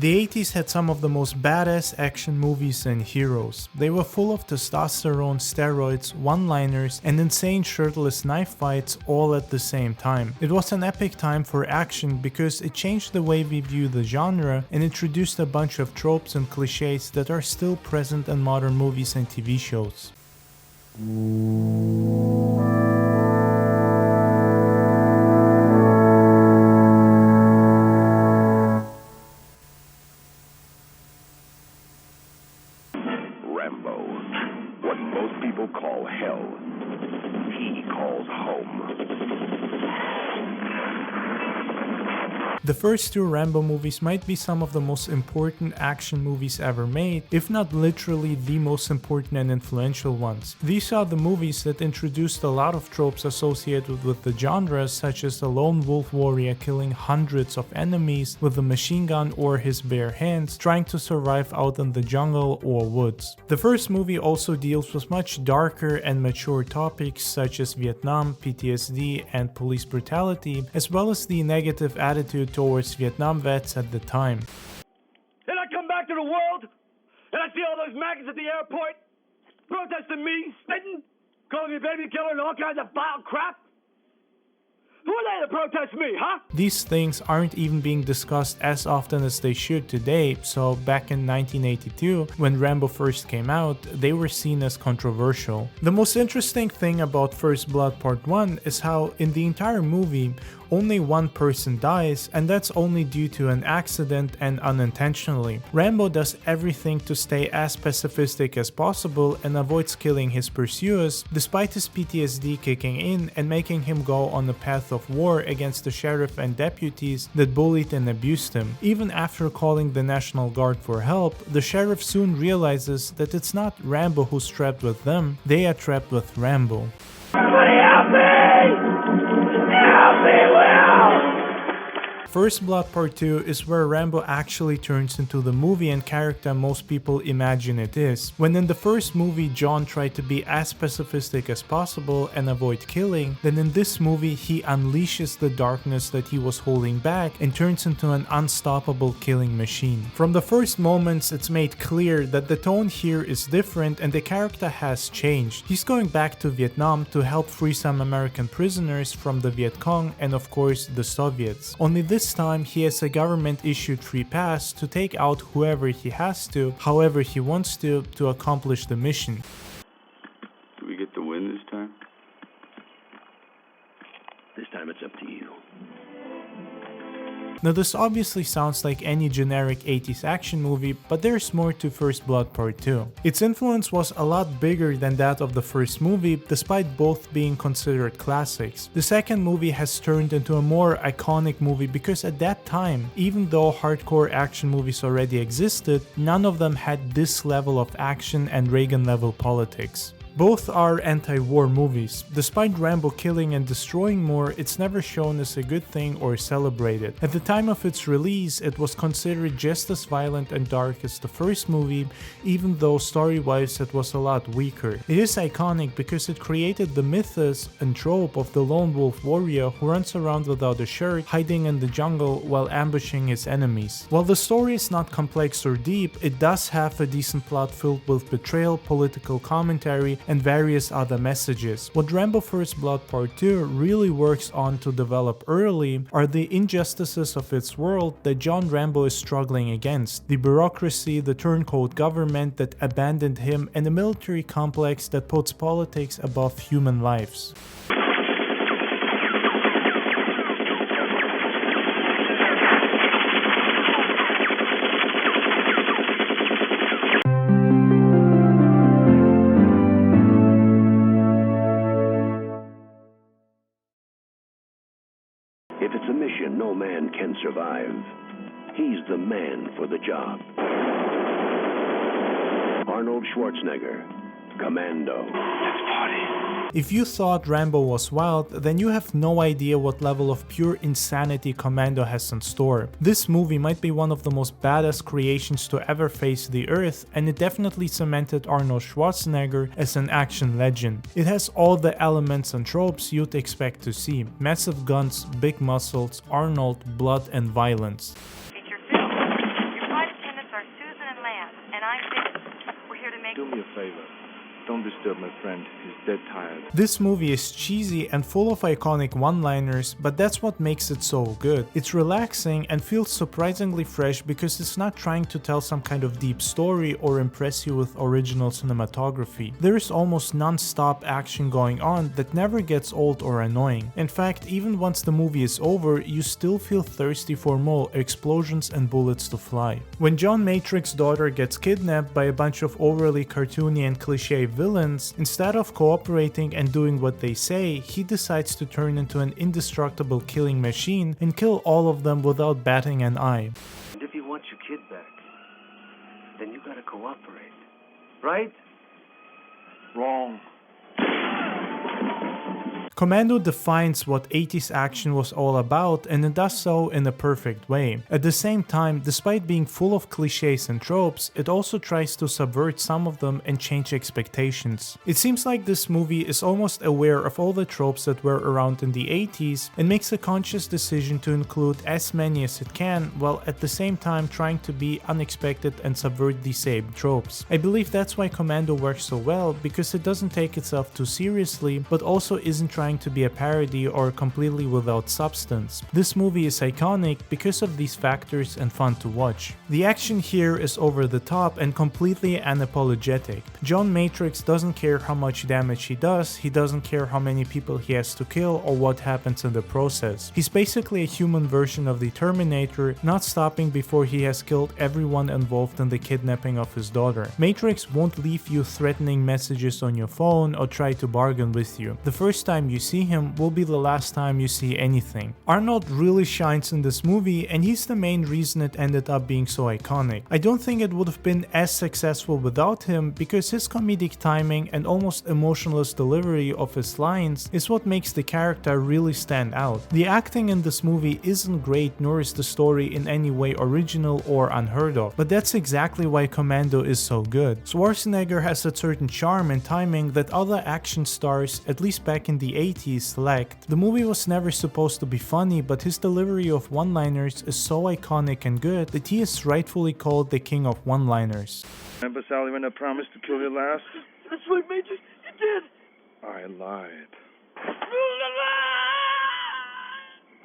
The 80s had some of the most badass action movies and heroes. They were full of testosterone, steroids, one-liners, and insane shirtless knife fights all at the same time. It was an epic time for action because it changed the way we view the genre and introduced a bunch of tropes and cliches that are still present in modern movies and TV shows. Rambo. What most people call hell, he calls home. The first two Rambo movies might be some of the most important action movies ever made, if not literally the most important and influential ones. These are the movies that introduced a lot of tropes associated with the genre, such as the lone wolf warrior killing hundreds of enemies with a machine gun or his bare hands, trying to survive out in the jungle or woods. The first movie also deals with much darker and mature topics such as Vietnam, PTSD, and police brutality, as well as the negative attitude towards Vietnam vets at the time. Then I come back to the world, and I see all those maggots at the airport, protesting me, spitting, calling me baby killer and all kinds of vile crap. Who are they to protest me, huh? These things aren't even being discussed as often as they should today, so back in 1982, when Rambo first came out, they were seen as controversial. The most interesting thing about First Blood Part 1 is how in the entire movie, only one person dies, and that's only due to an accident and unintentionally. Rambo does everything to stay as pacifistic as possible and avoids killing his pursuers, despite his PTSD kicking in and making him go on a path of war against the sheriff and deputies that bullied and abused him. Even after calling the National Guard for help, the sheriff soon realizes that it's not Rambo who's trapped with them, they are trapped with Rambo. Somebody help me! Help me, Will! First Blood Part 2 is where Rambo actually turns into the movie and character most people imagine it is. When in the first movie John tried to be as pacifistic as possible and avoid killing, then in this movie he unleashes the darkness that he was holding back and turns into an unstoppable killing machine. From the first moments it's made clear that the tone here is different and the character has changed. He's going back to Vietnam to help free some American prisoners from the Viet Cong and of course the Soviets. Only this time he has a government issued free pass to take out whoever he has to, however he wants to accomplish the mission. Do we get the win this time? This time it's up to you. Now this obviously sounds like any generic 80s action movie, but there's more to First Blood Part 2. Its influence was a lot bigger than that of the first movie, despite both being considered classics. The second movie has turned into a more iconic movie because at that time, even though hardcore action movies already existed, none of them had this level of action and Reagan-level politics. Both are anti-war movies. Despite Rambo killing and destroying more, it's never shown as a good thing or celebrated. At the time of its release, it was considered just as violent and dark as the first movie, even though story-wise it was a lot weaker. It is iconic because it created the mythos and trope of the lone wolf warrior who runs around without a shirt, hiding in the jungle while ambushing his enemies. While the story is not complex or deep, it does have a decent plot filled with betrayal, political commentary, and various other messages. What Rambo First Blood Part 2 really works on to develop early are the injustices of its world that John Rambo is struggling against, the bureaucracy, the turncoat government that abandoned him, and a military complex that puts politics above human lives. If it's a mission no man can survive, he's the man for the job. Arnold Schwarzenegger, Commando. Let's party. If you thought Rambo was wild, then you have no idea what level of pure insanity Commando has in store. This movie might be one of the most badass creations to ever face the earth, and it definitely cemented Arnold Schwarzenegger as an action legend. It has all the elements and tropes you'd expect to see: massive guns, big muscles, Arnold, blood and violence. Feature film. Your are Susan and Lance, and I'm Vic. We're here to make... Do me a favor. Don't disturb my friend. He's dead tired. This movie is cheesy and full of iconic one-liners, but that's what makes it so good. It's relaxing and feels surprisingly fresh because it's not trying to tell some kind of deep story or impress you with original cinematography. There is almost non-stop action going on that never gets old or annoying. In fact, even once the movie is over, you still feel thirsty for more explosions and bullets to fly. When John Matrix's daughter gets kidnapped by a bunch of overly cartoony and cliché villains, instead of cooperating and doing what they say, he decides to turn into an indestructible killing machine and kill all of them without batting an eye. And if you want your kid back, then you gotta cooperate. Right? Wrong. Commando defines what 80s action was all about, and it does so in a perfect way. At the same time, despite being full of cliches and tropes, it also tries to subvert some of them and change expectations. It seems like this movie is almost aware of all the tropes that were around in the 80s and makes a conscious decision to include as many as it can, while at the same time trying to be unexpected and subvert the same tropes. I believe that's why Commando works so well, because it doesn't take itself too seriously, but also isn't trying to be a parody or completely without substance. This movie is iconic because of these factors and fun to watch. The action here is over the top and completely unapologetic. John Matrix doesn't care how much damage he doesn't care how many people he has to kill or what happens in the process. He's basically a human version of the Terminator, not stopping before he has killed everyone involved in the kidnapping of his daughter. Matrix won't leave you threatening messages on your phone or try to bargain with you. The first time you see him will be the last time you see anything. Arnold really shines in this movie, and he's the main reason it ended up being so iconic. I don't think it would have been as successful without him, because his comedic timing and almost emotionless delivery of his lines is what makes the character really stand out. The acting in this movie isn't great, nor is the story in any way original or unheard of, but that's exactly why Commando is so good. Schwarzenegger has a certain charm and timing that other action stars, at least back in the 80s, lacked. The movie was never supposed to be funny, but his delivery of one-liners is so iconic and good that he is rightfully called the king of one-liners. Remember, Sally, when I promised to kill you last? That's right, Major. You did. I lied.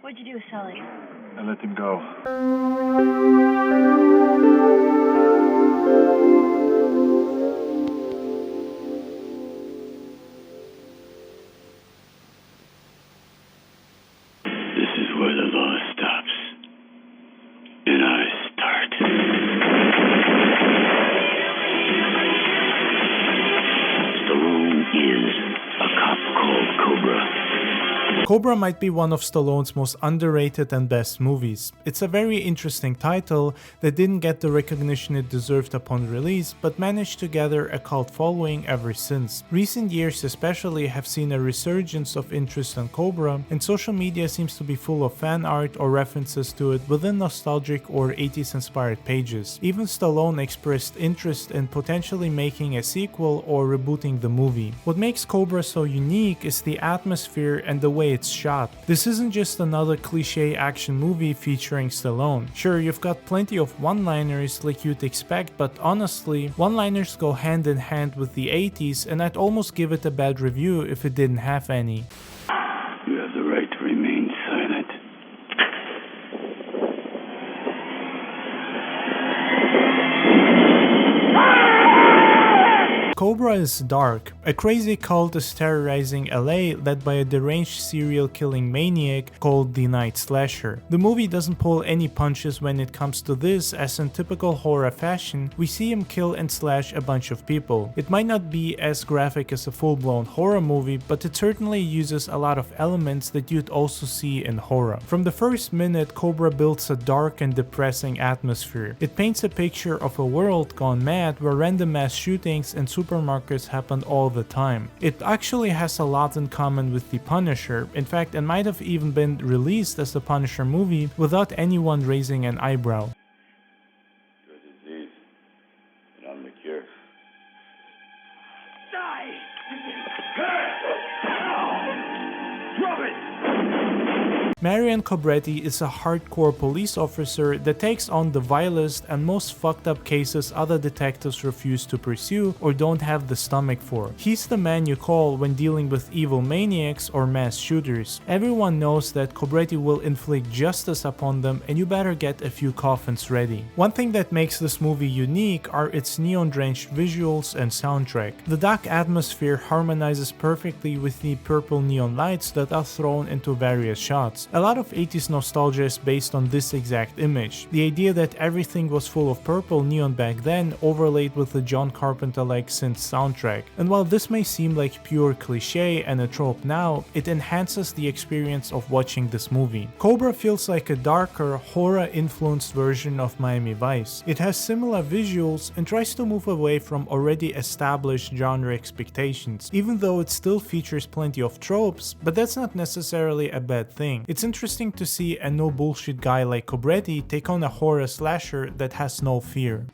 What'd you do, Sully? I let him go. Where the law stops, and I start. Stallone is a cop called Cobra. Cobra might be one of Stallone's most underrated and best movies. It's a very interesting title that didn't get the recognition it deserved upon release, but managed to gather a cult following ever since. Recent years especially have seen a resurgence of interest in Cobra, and social media seems to be full of fan art or references to it within nostalgic or 80s inspired pages. Even Stallone expressed interest in potentially making a sequel or rebooting the movie. What makes Cobra so unique is the atmosphere and the way it's shot. This isn't just another cliche action movie featuring Stallone. Sure, you've got plenty of one-liners like you'd expect, but honestly, one-liners go hand in hand with the 80s, and I'd almost give it a bad review if it didn't have any. You have the right to remain silent. Cobra is dark. A crazy cult is terrorizing LA, led by a deranged serial killing maniac called the Night Slasher. The movie doesn't pull any punches when it comes to this, as in typical horror fashion, we see him kill and slash a bunch of people. It might not be as graphic as a full-blown horror movie, but it certainly uses a lot of elements that you'd also see in horror. From the first minute, Cobra builds a dark and depressing atmosphere. It paints a picture of a world gone mad where random mass shootings and supermarkets happen all the time. It actually has a lot in common with The Punisher. In fact, it might have even been released as the Punisher movie without anyone raising an eyebrow. You're a disease, and I'm the cure. Die! Drop it! Marion Cobretti is a hardcore police officer that takes on the vilest and most fucked up cases other detectives refuse to pursue or don't have the stomach for. He's the man you call when dealing with evil maniacs or mass shooters. Everyone knows that Cobretti will inflict justice upon them, and you better get a few coffins ready. One thing that makes this movie unique are its neon-drenched visuals and soundtrack. The dark atmosphere harmonizes perfectly with the purple neon lights that are thrown into various shots. A lot of 80s nostalgia is based on this exact image. The idea that everything was full of purple neon back then overlaid with the John Carpenter-like synth soundtrack. And while this may seem like pure cliche and a trope now, it enhances the experience of watching this movie. Cobra feels like a darker, horror-influenced version of Miami Vice. It has similar visuals and tries to move away from already established genre expectations, even though it still features plenty of tropes, but that's not necessarily a bad thing. It's interesting to see a no bullshit guy like Cobretti take on a horror slasher that has no fear.